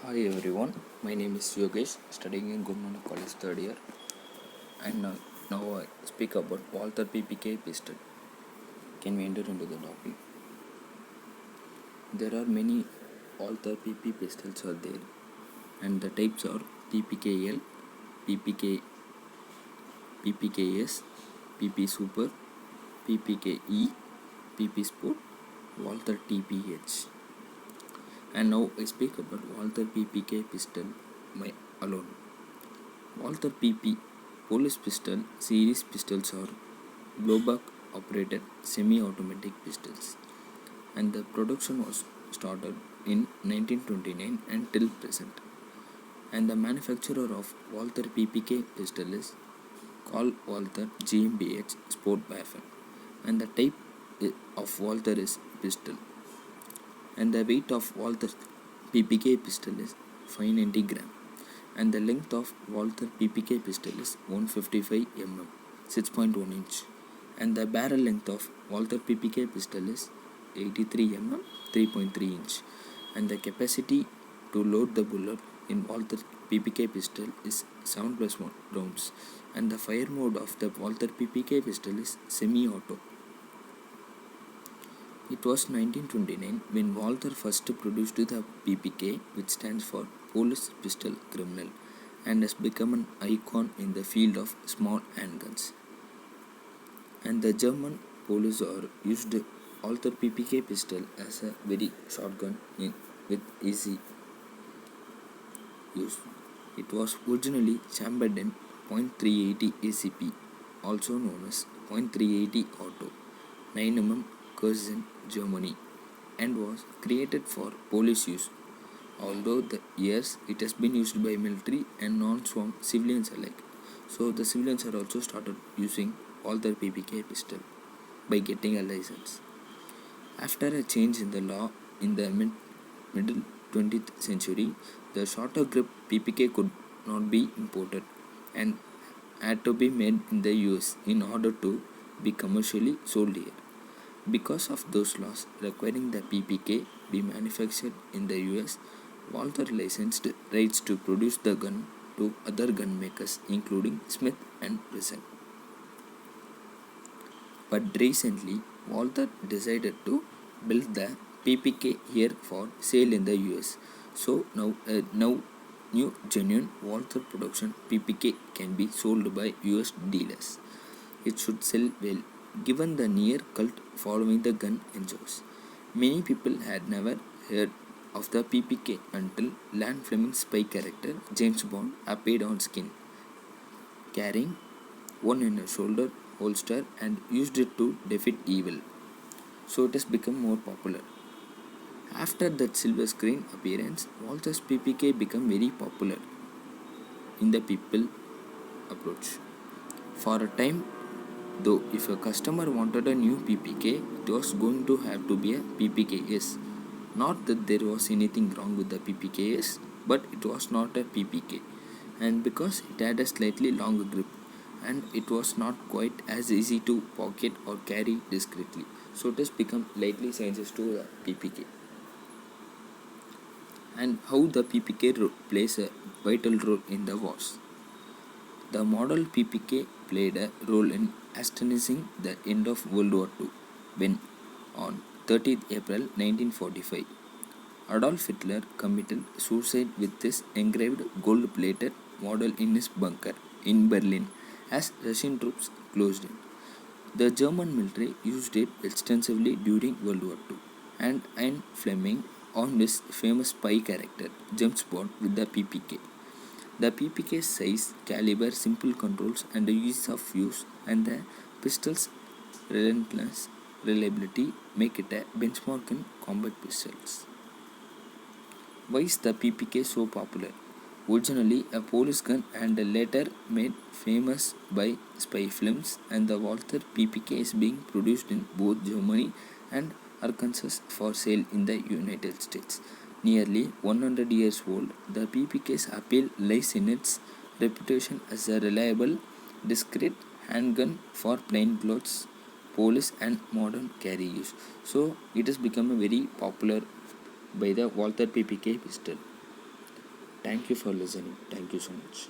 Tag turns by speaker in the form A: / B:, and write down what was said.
A: Hi everyone, my name is Yogesh, studying in Gurumana College third year, and now I speak about Walther PPK pistol. Can we enter into the topic? There are many Walther PP pistols are there, and the types are PPKL, PPK, PPKS, PP Super, PPKE, PP Sport, Walther TPH. And now I speak about Walther PPK pistol alone. Walther PP police pistol series pistols are blowback operated semi-automatic pistols, and the production was started in 1929 until present. And the manufacturer of Walther PPK pistol is Carl Walther GmbH Sportwaffen, and the type of Walther is pistol, and the weight of Walther PPK pistol is 590 gram, and the length of Walther PPK pistol is 155 mm, 6.1 inch, and the barrel length of Walther PPK pistol is 83 mm, 3.3 inch, and the capacity to load the bullet in Walther PPK pistol is 7 plus 1 rounds, and the fire mode of the Walther PPK pistol is semi-auto. It was 1929 when Walther first produced the PPK, which stands for Police Pistol Criminal, and has become an icon in the field of small handguns. And the German police are used Walther PPK pistol as a very shotgun with easy use. It was originally chambered in .380 ACP, also known as .380 Auto, 9 mm Kurzen, Germany, and was created for police use. Although the years it has been used by military and non-swarm civilians alike. So the civilians are also started using Walther PPK pistol by getting a license. After a change in the law in the middle 20th century, the shorter grip PPK could not be imported and had to be made in the US in order to be commercially sold here. Because of those laws requiring the PPK be manufactured in the US, Walther licensed rights to produce the gun to other gun makers including Smith and Wesson. But recently, Walther decided to build the PPK here for sale in the US. So now new genuine Walther production PPK can be sold by US dealers. It should sell well, given the near cult following the gun enjoys. Many people had never heard of the PPK until Ian Fleming's spy character James Bond appeared on screen, carrying one in a shoulder holster and used it to defeat evil. So it has become more popular. After that silver screen appearance, Walther's PPK became very popular in the people approach. For a time, though, if a customer wanted a new PPK, it was going to have to be a PPKS. Not that there was anything wrong with the PPKS, but it was not a PPK. And because it had a slightly longer grip, and it was not quite as easy to pocket or carry discreetly. So it has become lightly changes to the PPK. And how the PPK plays a vital role in the wars. The model PPK played a role in astonishing the end of World War II when, on 30th April 1945, Adolf Hitler committed suicide with this engraved gold-plated model in his bunker in Berlin as Russian troops closed in. The German military used it extensively during World War II, and Ian Fleming armed his famous spy character James Bond with the PPK. The PPK size, caliber, simple controls, and the ease of use, and the pistol's relentless reliability make it a benchmark in combat pistols. Why is the PPK so popular? Originally a police gun and later made famous by spy films, and the Walther PPK is being produced in both Germany and Arkansas for sale in the United States. Nearly 100 years old, the PPK's appeal lies in its reputation as a reliable, discreet handgun for plainclothes, police, and modern carry use. So it has become a very popular by the Walther PPK pistol. Thank you for listening. Thank you so much.